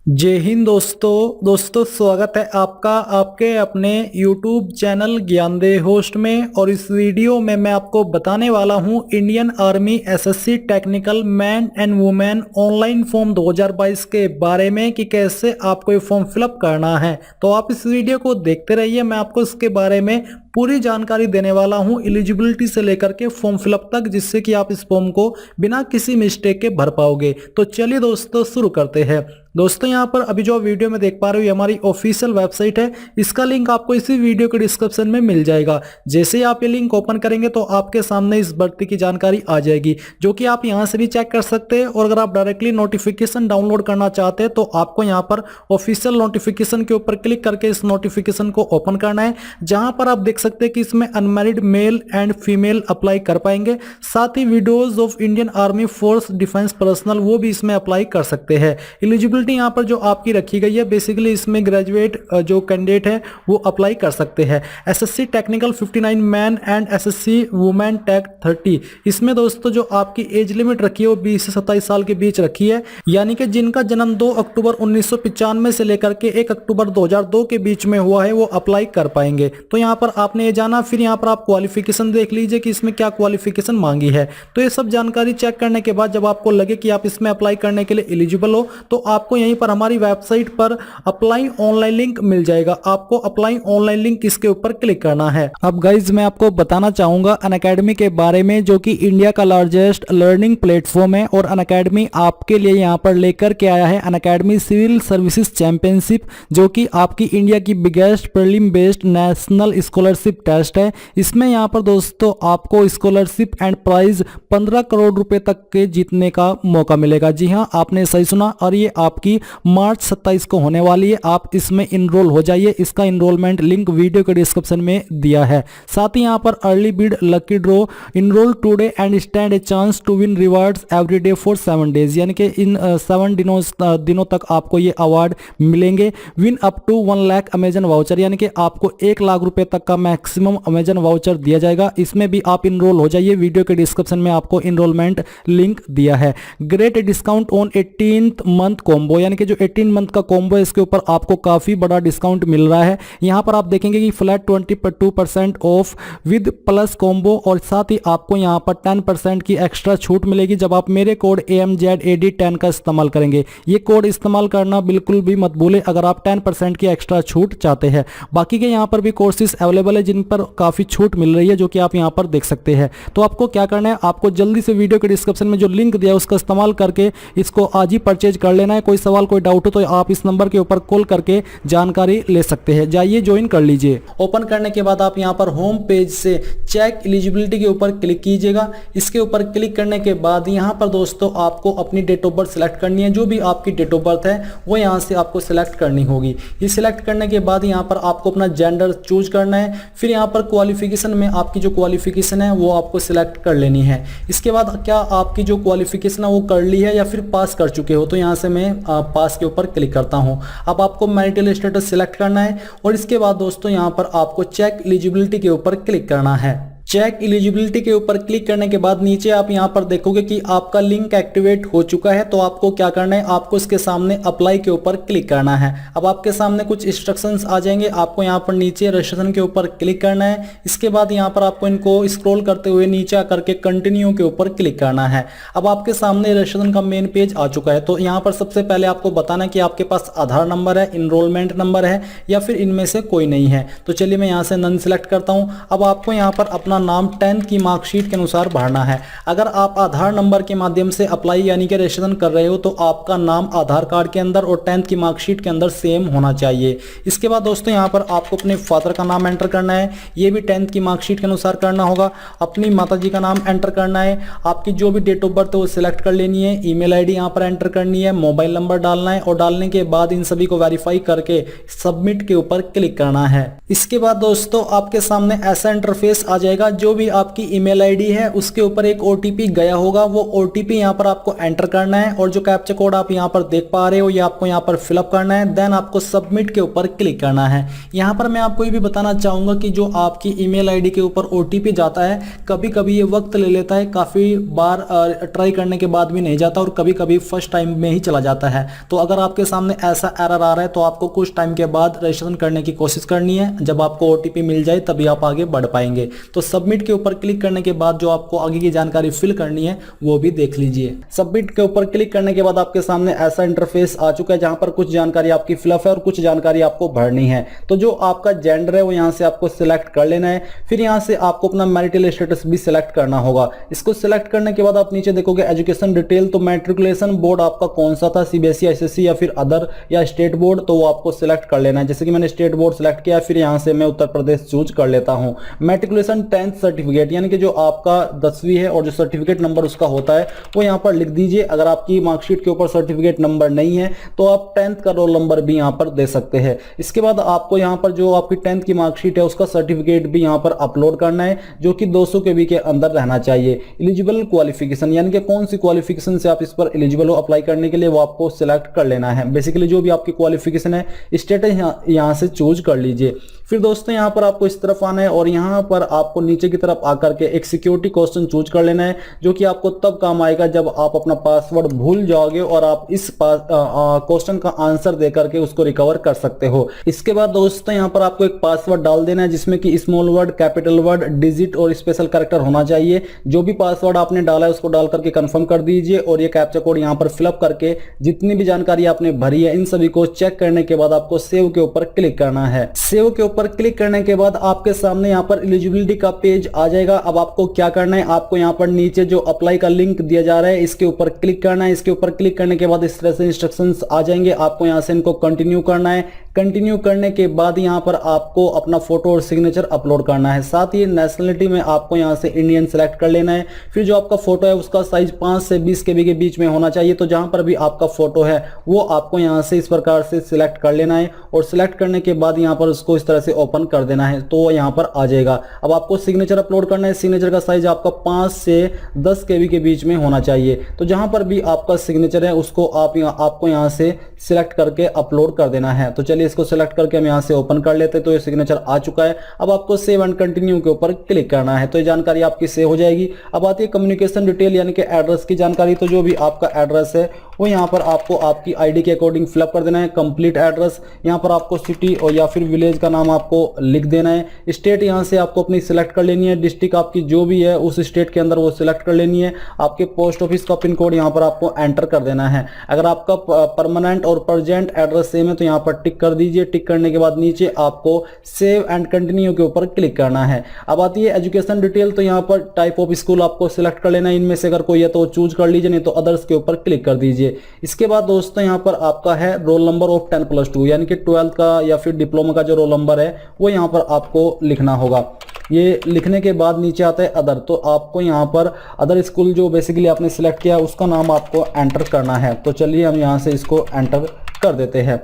जय हिंद दोस्तों स्वागत है आपका आपके अपने YouTube चैनल ज्ञानदेह होस्ट में। और इस वीडियो में मैं आपको बताने वाला हूं Indian army SSC technical man and women online form 2022 के बारे में कि कैसे आपको ये फॉर्म फिलअप करना है। तो आप इस वीडियो को देखते रहिए, मैं आपको इसके बारे में पूरी जानकारी देने वाला हूं एलिजिबिलिटी से लेकर के फॉर्म फिलअप तक, जिससे कि आप इस फॉर्म को बिना किसी मिस्टेक के भर पाओगे। तो चलिए दोस्तों शुरू करते हैं। दोस्तों यहाँ पर अभी जो वीडियो में देख पा रहे हो ये हमारी ऑफिशियल वेबसाइट है, इसका लिंक आपको इसी वीडियो के डिस्क्रिप्शन में मिल जाएगा। जैसे ही आप ये लिंक ओपन करेंगे तो आपके सामने इस भर्ती की जानकारी आ जाएगी, जो कि आप यहाँ से भी चेक कर सकते हैं। और अगर आप डायरेक्टली नोटिफिकेशन डाउनलोड करना चाहते हैं तो आपको यहाँ पर ऑफिशियल नोटिफिकेशन के ऊपर क्लिक करके इस नोटिफिकेशन को ओपन करना है, जहां पर आप देख सकते हैं कि इसमें unmarried male and female apply कर पाएंगे। साथ ही widows of Indian army force defence personnel वो भी इसमें अप्लाई कर सकते हैं। एलिजिबिलिटी यहाँ पर जो आपकी रखी गई है बेसिकली इसमें ग्रेजुएट जो कैंडिडेट है वो अप्लाई कर सकते हैं। SSC technical 59 men and SSC women tech 30, इसमें दोस्तों जो आपकी एज लिमिट रखी है वो 20 से 27 साल के बीच रखी है, यानी कि जिनका जन्म 2 अक्टूबर 1995 से लेकर के 1 अक्टूबर 2002 के बीच में हुआ है वो अप्लाई कर पाएंगे। तो यहाँ पर आपने ये जाना, फिर यहाँ पर आप क्वालिफिकेशन देख लीजिए कि इसमें क्या क्वालिफिकेशन मांगी है। तो ये सब जानकारी चेक करने के बाद जब आपको लगे कि आप इसमें अप्लाई करने के लिए एलिजिबल हो तो आपको यहीं पर हमारी वेबसाइट पर अप्लाई ऑनलाइन लिंक मिल जाएगा। आपको अप्लाई ऑनलाइन लिंक इसके ऊपर क्लिक करना है। अब गाइज मैं आपको बताना चाहूंगा अनअकैडमी के बारे में, जो कि इंडिया का लार्जेस्ट लर्निंग प्लेटफॉर्म है। और अनअकैडमी आपके लिए यहाँ पर लेकर के आया है अनअकैडमी सिविल सर्विसेज चैंपियनशिप, जो कि आपकी इंडिया की biggest prelim based national scholarship test है। इसमें यहाँ पर दोस्तों आपको स्कॉलरशिप एंड प्राइज 15 करोड़ रुपए तक के जीतने का मौका मिलेगा। जी हाँ, आपने सही सुना। और ये आपकी मार्च 27 को होने वाली है। आप इसमें इनरोल हो जाइए, इसका इनरोलमेंट लिंक वीडियो के डिस्क्रिप्शन में दिया है। साथ ही यहाँ पर early bird lucky draw, enrol today and stand a chance to win rewards every day for 7 days, यानी कि इन 7 दिनों तक आपको ये अवार्ड मिलेंगे। Win up to 1 lakh Amazon voucher, यानी कि आपको 1 लाख रुपए तक का मैक्सिमम अमेजन वाउचर दिया जाएगा। इसमें भी आप इनरोल हो जाइए, वीडियो के डिस्क्रिप्शन में आपको इनरोलमेंट लिंक दिया है। Great discount on 18th month combo, यानी कि जो 18 मंथ का कॉम्बो है इसके ऊपर आपको काफी बड़ा डिस्काउंट मिल रहा है। यहां पर आप देखेंगे कि flat 22% of with plus combo, और साथ ही आपको यहां पर 10% की एक्स्ट्रा छूट मिलेगी जब आप मेरे कोड AMZAD10 का इस्तेमाल करेंगे। ये कोड इस्तेमाल करना बिल्कुल भी मत भूले अगर आप 10% की एक्स्ट्रा छूट चाहते हैं। बाकी के यहाँ पर भी कोर्सेज अवेलेबल है जिन पर काफी छूट मिल रही है, जो कि आप यहाँ पर देख सकते हैं। तो आपको क्या करना है, आपको जल्दी से वीडियो के डिस्क्रिप्शन में जो लिंक दिया है उसका इस्तेमाल करके इसको आज ही परचेज कर लेना है। कोई सवाल कोई डाउट हो तो आप इस नंबर के ऊपर कॉल करके जानकारी ले सकते हैं। जाइए ज्वाइन कर लीजिए। ओपन करने के बाद आप यहाँ पर होम पेज से चेक एलिजिबिलिटी के ऊपर क्लिक कीजिएगा। इसके ऊपर क्लिक करने के बाद यहाँ पर दोस्तों आपको अपनी डेट ऑफ बर्थ सिलेक्ट करनी है। जो भी आपकी डेट ऑफ बर्थ है वो यहाँ से आपको सिलेक्ट करनी होगी। ये सिलेक्ट करने के बाद यहाँ पर आपको अपना जेंडर चूज करना है। फिर यहाँ पर क्वालिफिकेशन में आपकी जो क्वालिफिकेशन है वो आपको सिलेक्ट कर लेनी है। इसके बाद क्या आपकी जो क्वालिफिकेशन है वो कर ली है या फिर पास कर चुके हो, तो यहाँ से मैं पास के ऊपर क्लिक करता हूं। अब आपको मैरिटल स्टेटस सिलेक्ट करना है और इसके बाद दोस्तों यहां पर आपको चेक एलिजिबिलिटी के ऊपर क्लिक करना है। चेक एलिजिबिलिटी के ऊपर क्लिक करने के बाद नीचे आप यहां पर देखोगे कि आपका लिंक एक्टिवेट हो चुका है। तो आपको क्या करना है, आपको इसके सामने अप्लाई के ऊपर क्लिक करना है। अब आपके सामने कुछ इंस्ट्रक्शंस आ जाएंगे, आपको यहां पर नीचे रजिस्ट्रेशन के ऊपर क्लिक करना है। इसके बाद यहां पर आपको इनको स्क्रॉल करते हुए नीचे आकर के कंटिन्यू के ऊपर क्लिक करना है। अब आपके सामने रजिस्ट्रेशन का मेन पेज आ चुका है। तो यहाँ पर सबसे पहले आपको बताना है कि आपके पास आधार नंबर है, इनरोलमेंट नंबर है या फिर इनमें से कोई नहीं है। तो चलिए मैं यहाँ से नन सिलेक्ट करता हूँ। अब आपको यहाँ पर अपना नाम 10th की मार्कशीट के अनुसार भरना है। अगर आप आधार नंबर के माध्यम से अप्लाई यानी कि रजिस्ट्रेशन कर रहे हो तो आपका नाम आधार कार्ड के अंदर और 10th की मार्कशीट के अंदर सेम होना चाहिए। इसके बाद दोस्तों यहाँ पर आपको अपने फादर का नाम एंटर करना है, ये भी 10th की मार्कशीट के अनुसार करना होगा। अपनी माताजी का नाम एंटर करना है। आपकी जो भी डेट ऑफ बर्थ है वो सिलेक्ट कर लेनी है। ईमेल आईडी यहाँ पर एंटर करनी है, मोबाइल नंबर डालना है और डालने के बाद इन सभी को वेरीफाई करके सबमिट के ऊपर क्लिक करना है। इसके बाद दोस्तों आपके सामने ऐसा इंटरफेस आ जाएगा करेगा, जो भी आपकी ईमेल आईडी है उसके ऊपर एक ओटीपी गया होगा, वो ओटीपी यहाँ पर आपको एंटर करना है और जो कैप्चा कोड आप यहाँ पर देख पा रहे हो ये आपको यहाँ पर फिलअप करना है। देन आपको सबमिट के ऊपर क्लिक करना है। यहाँ पर मैं आपको ये भी बताना चाहूंगा कि जो आपकी ईमेल आईडी के ऊपर ओटीपी जाता है, कभी कभी ये वक्त ले लेता है, काफी बार ट्राई करने के बाद भी नहीं जाता और कभी कभी फर्स्ट टाइम में ही चला जाता है। तो अगर आपके सामने ऐसा एरर आ रहा है तो आपको कुछ टाइम के बाद रजिस्ट्रेशन करने की कोशिश करनी है। जब आपको ओटीपी मिल जाए तभी आप आगे बढ़ पाएंगे। तो सबमिट के ऊपर क्लिक करने के बाद जो आपको आगे की जानकारी फिल करनी है वो भी देख लीजिए। सबमिट के ऊपर क्लिक करने के बाद आपके सामने ऐसा इंटरफेस आ चुका है जहां पर कुछ जानकारी आपकी फिलअप है और कुछ जानकारी आपको भरनी है। तो जो आपका जेंडर है वो यहां से आपको सिलेक्ट कर लेना है। फिर यहां से आपको अपना मैरिटल स्टेटस भी सिलेक्ट करना होगा। इसको सिलेक्ट करने के बाद आप नीचे देखोगे एजुकेशन डिटेल, तो मैट्रिकुलेशन बोर्ड आपका कौन सा था, सीबीएसई, एसएससी या फिर अदर या स्टेट बोर्ड, तो वो आपको सिलेक्ट कर लेना है। जैसे कि मैंने स्टेट बोर्ड सिलेक्ट किया, फिर यहां से मैं उत्तर प्रदेश चूज कर लेता हूं। मैट्रिकुलेशन 10th सर्टिफिकेट यानी कि जो आपका 10वीं है और जो सर्टिफिकेट नंबर उसका होता है वो यहां पर लिख दीजिए। अगर आपकी मार्कशीट के ऊपर सर्टिफिकेट नंबर नहीं है तो आप 10th का रोल नंबर भी यहां पर दे सकते हैं। इसके बाद आपको यहां पर जो आपकी 10th की मार्कशीट है उसका सर्टिफिकेट भी यहां पर अपलोड करना है, जो कि 200 केबी के अंदर रहना चाहिए। एलिजिबल क्वालिफिकेशन यानी कि कौन सी क्वालिफिकेशन से आप इस पर एलिजिबल हो अप्लाई करने के लिए, वो आपको सिलेक्ट कर लेना है। बेसिकली जो भी आपकी क्वालिफिकेशन है, स्टेटस यहां से चूज कर लीजिए। फिर दोस्तों यहां पर आपको इस तरफ आना है और यहां पर आपको नीचे की तरफ आकर के एक सिक्योरिटी क्वेश्चन चूज कर लेना है, जो कि आपको तब काम आएगा जब आप अपना पासवर्ड भूल जाओगे और आप इस क्वेश्चन का आंसर देकर के उसको रिकवर कर सकते हो। इसके बाद दोस्तों यहां पर आपको एक पासवर्ड डाल देना है जिसमें कि small word, capital word, digit और स्पेशल कैरेक्टर होना चाहिए। जो भी पासवर्ड आपने डाला है उसको डाल करके कंफर्म कर दीजिए और ये कैप्चा कोड यहां पर फिलअप करके जितनी भी जानकारी आपने भरी है इन सभी को चेक करने के बाद आपको सेव के ऊपर क्लिक करना है। सेव के ऊपर क्लिक करने के बाद आपके सामने यहां पर एलिजिबिलिटी का पेज आ जाएगा। अब आपको क्या करना है, आपको यहां पर नीचे जो अप्लाई का लिंक दिया जा रहा है इसके ऊपर क्लिक करना है। इसके ऊपर क्लिक करने के बाद इस तरह से इंस्ट्रक्शंस आ जाएंगे, आपको यहां से इनको कंटिन्यू करना है। कंटिन्यू करने के बाद यहां पर आपको अपना फोटो और सिग्नेचर अपलोड करना है। साथ ही नेशनलिटी में आपको यहां से इंडियन सेलेक्ट कर लेना है। फिर जो आपका फोटो है उसका साइज 5 से 20 केबी के बीच में होना चाहिए। तो जहां पर भी आपका फोटो है वो आपको यहां से इस प्रकार से सिलेक्ट कर लेना है और सिलेक्ट करने के बाद यहां पर उसको इस तरह से ओपन कर देना है, तो यहां पर आ जाएगा। अब आपको सिग्नेचर अपलोड करना है। सिग्नेचर का साइज आपका 5 से 10 केबी के बीच में होना चाहिए। तो जहां पर भी आपका सिग्नेचर है उसको आपको यहां से सिलेक्ट करके अपलोड कर देना है। तो चलिए इसको सिलेक्ट करके हम यहां से ओपन कर लेते हैं। तो ये सिग्नेचर आ चुका है। अब आपको सेव एंड कंटिन्यू के ऊपर क्लिक करना है, तो ये जानकारी आपकी सेव हो जाएगी। अब आती है कम्युनिकेशन डिटेल यानी कि एड्रेस की जानकारी। तो जो भी आपका एड्रेस है वो यहाँ पर आपको आपकी आईडी के अकॉर्डिंग फिलअप कर देना है। कंप्लीट एड्रेस यहाँ पर आपको सिटी और या फिर विलेज का नाम आपको लिख देना है। स्टेट यहाँ से आपको अपनी सिलेक्ट कर लेनी है। डिस्ट्रिक्ट आपकी जो भी है उस स्टेट के अंदर वो सिलेक्ट कर लेनी है। आपके पोस्ट ऑफिस का पिन कोड यहाँ पर आपको एंटर कर देना है। अगर आपका परमानेंट और प्रेजेंट एड्रेस सेम है तो यहाँ पर टिक कर दीजिए। टिक करने के बाद नीचे आपको सेव एंड कंटिन्यू के ऊपर क्लिक करना है। अब आती है एजुकेशन डिटेल। तो यहाँ पर टाइप ऑफ स्कूल आपको सिलेक्ट कर लेना है। इनमें से अगर कोई है तो चूज कर लीजिए, नहीं तो अदर्स के ऊपर क्लिक कर दीजिए। इसके बाद दोस्तों यहाँ पर आपका है रोल नंबर ऑफ 10+2 यानी कि 12th का या फिर डिप्लोमा का जो रोल नंबर है वो यहाँ पर आपको लिखना होगा। ये लिखने के बाद नीचे आता है अदर। तो आपको यहाँ पर अदर स्कूल जो बेसिकली आपने सिलेक्ट किया उसका नाम आपको एंटर करना है। तो चलिए हम यहाँ से इसको एंटर कर देते हैं।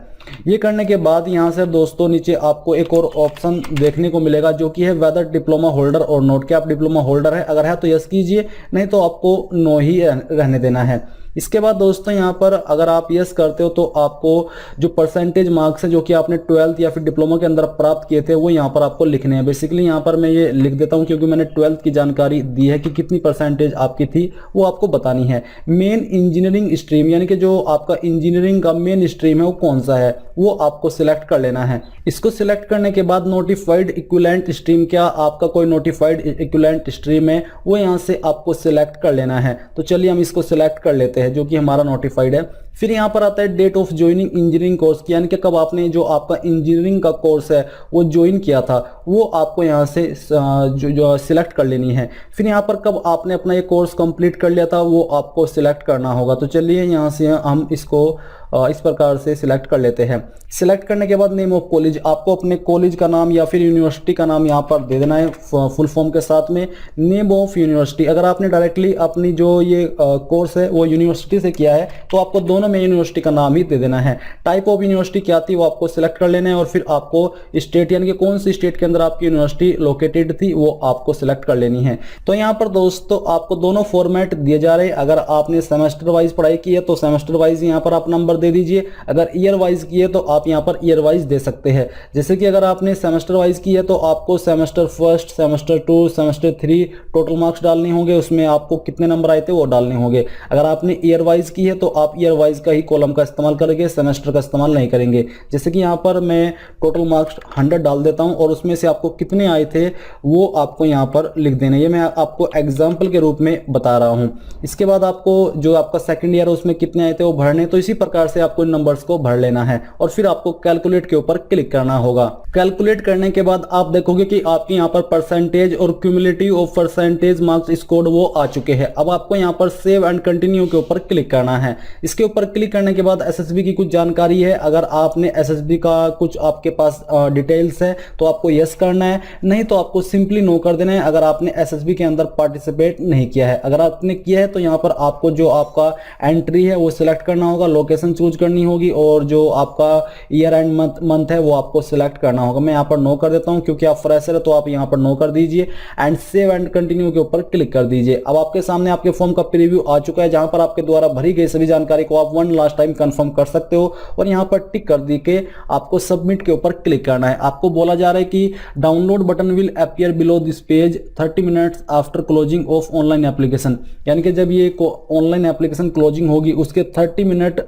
ये करने के बाद यहाँ से दोस्तों नीचे आपको एक और ऑप्शन देखने को मिलेगा जो कि है वेदर डिप्लोमा होल्डर और नोट। क्या आप डिप्लोमा होल्डर है? अगर है तो यस कीजिए, नहीं तो आपको नो ही रहने देना है। इसके बाद दोस्तों यहाँ पर अगर आप यस करते हो तो आपको जो परसेंटेज मार्क्स है जो कि आपने 12th या फिर डिप्लोमा के अंदर प्राप्त किए थे वो यहाँ पर आपको लिखने हैं। बेसिकली यहाँ पर मैं ये लिख देता हूँ क्योंकि मैंने 12th की जानकारी दी है कि कितनी परसेंटेज आपकी थी वो आपको बतानी है। मेन इंजीनियरिंग स्ट्रीम यानी कि जो आपका इंजीनियरिंग का मेन स्ट्रीम है वो कौन सा है वो आपको सिलेक्ट कर लेना है। इसको सिलेक्ट करने के बाद नोटिफाइड इक्विवेलेंट स्ट्रीम, क्या आपका कोई नोटिफाइड इक्विवेलेंट स्ट्रीम है वो यहाँ से आपको सिलेक्ट कर लेना है। तो चलिए हम इसको सिलेक्ट कर लेते हैं जो कि हमारा नोटिफाइड है। फिर यहाँ पर आता है date of joining engineering course की, यानी कि कब आपने जो आपका इंजीनियरिंग का कोर्स है वो ज्वाइन किया था वो आपको यहाँ से जो सिलेक्ट कर लेनी है। फिर यहाँ पर कब आपने अपना ये कोर्स कंप्लीट कर लिया था वो आपको सिलेक्ट करना होगा। तो चलिए यहाँ से हम इसको इस प्रकार से सिलेक्ट कर लेते हैं। सिलेक्ट करने के बाद नेम ऑफ कॉलेज, आपको अपने कॉलेज का नाम या फिर यूनिवर्सिटी का नाम यहाँ पर दे देना है फुल फॉर्म के साथ में। नेम ऑफ यूनिवर्सिटी, अगर आपने डायरेक्टली अपनी जो ये कोर्स है वो यूनिवर्सिटी से किया है तो आपको दोनों दोनों में यूनिवर्सिटी का नाम ही दे देना है। टाइप ऑफ यूनिवर्सिटी क्या थी वो आपको सिलेक्ट कर लेना है और फिर आपको स्टेट यानी कि कौन सी स्टेट के अंदर आपकी यूनिवर्सिटी लोकेटेड थी वो आपको सिलेक्ट कर लेनी है। तो यहाँ पर दोस्तों आपको दोनों फॉर्मेट दिए जा रहे हैं। अगर आपने सेमेस्टर वाइज पढ़ाई की है तो सेमेस्टर वाइज यहाँ पर आप नंबर दे दीजिए, अगर ईयर वाइज की है तो आप यहाँ पर ईयर वाइज दे सकते हैं। जैसे कि अगर आपने सेमेस्टर वाइज की है तो आपको semester first, semester 2, semester 3 total marks डालने होंगे, उसमें आपको कितने नंबर आए थे वो डालने होंगे। अगर आपने ईयर वाइज की है तो आप ईयर वाइज का ही कॉलम का इस्तेमाल करेंगे, सेमेस्टर का इस्तेमाल नहीं करेंगे। जैसे कि यहाँ पर मैं टोटल मार्क्स 100 डाल देता हूँ और उसमें से आपको कितने आए थे वो आपको यहाँ पर लिख देना। ये मैं आपको एग्जाम्पल के रूप में बता रहा हूँ। इसके बाद आपको जो आपका सेकंड ईयर है उसमें कितने आए थे वो भरने। तो इसी प्रकार से आपको इन नंबर्स को भर लेना है और फिर आपको कैलकुलेट के ऊपर क्लिक करना होगा। कैलकुलेट करने के बाद आप देखोगे कि आपके यहाँ पर परसेंटेज और cumulative of percentage marks scored वो आ चुके हैं। अब आपको यहाँ पर सेव एंड कंटिन्यू के ऊपर क्लिक करना है। इसके ऊपर क्लिक करने के बाद एसएसबी की कुछ जानकारी है। अगर आपने एसएसबी का कुछ आपके पास डिटेल्स है तो आपको यस करना है, नहीं तो आपको सिंपली नो कर देना है अगर आपने एसएसबी के अंदर पार्टिसिपेट नहीं किया है। अगर आपने किया है तो यहाँ पर आपको जो आपका एंट्री है वो सिलेक्ट करना होगा, लोकेशन चूज करनी होगी और जो आपका ईयर एंड मंथ है वो आपको सिलेक्ट करना होगा। मैं यहाँ पर नो कर देता हूँ क्योंकि आप फ्रेशर है तो आप यहाँ पर नो कर दीजिए एंड सेव एंड कंटिन्यू के ऊपर क्लिक कर दीजिए। अब आपके सामने आपके फॉर्म का प्रीव्यू आ चुका है जहां पर आपके द्वारा भरी गई सभी जानकारी को आप वन लास्ट टाइम कंफर्म कर सकते हो और यहाँ पर टिक कर दी के आपको सबमिट के ऊपर क्लिक करना है। आपको बोला जा रहा है कि download button will appear below this page 30 minutes after closing of online application, यानी कि जब ये ऑनलाइन एप्लीकेशन क्लोजिंग होगी उसके 30 मिनट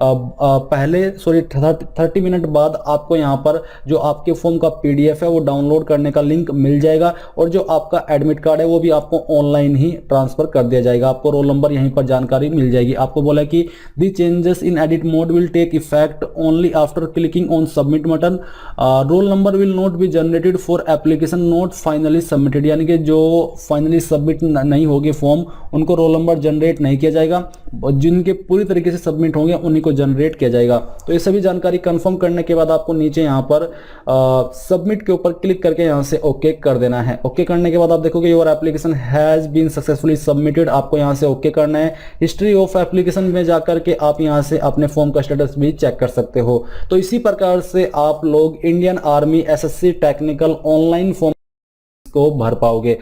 पहले 30 मिनट बाद आपको यहाँ पर जो आपके फॉर्म का पीडीएफ है वो डाउनलोड करने का लिंक मिल जाएगा और जो आपका एडमिट कार्ड है वो भी आपको ऑनलाइन ही ट्रांसफर कर दिया जाएगा। आपको रोल नंबर यहीं पर जानकारी मिल जाएगी। आपको बोला कि the changes in edit mode will take effect only after clicking on submit button, roll number will not be generated for application not finally submitted, यानी कि जो फाइनली सबमिट नहीं होगी फॉर्म उनको रोल नंबर जनरेट नहीं किया जाएगा और जिनके पूरी तरीके से सबमिट होंगे उन्हीं को जनरेट किया जाएगा। तो ये सभी जानकारी कंफर्म करने के बाद आपको नीचे यहाँ पर सबमिट के ऊपर क्लिक करके यहाँ से ओके कर देना है। ओके करने के बाद आप देखोगे your application has been successfully submitted, आपको यहाँ से ओके करना है। हिस्ट्री ऑफ एप्लीकेशन में जाकर के आप यहाँ से अपने फॉर्म का स्टेटस भी चेक कर सकते हो। तो इसी प्रकार से आप लोग Indian army SSC technical online form को भर पाओगे।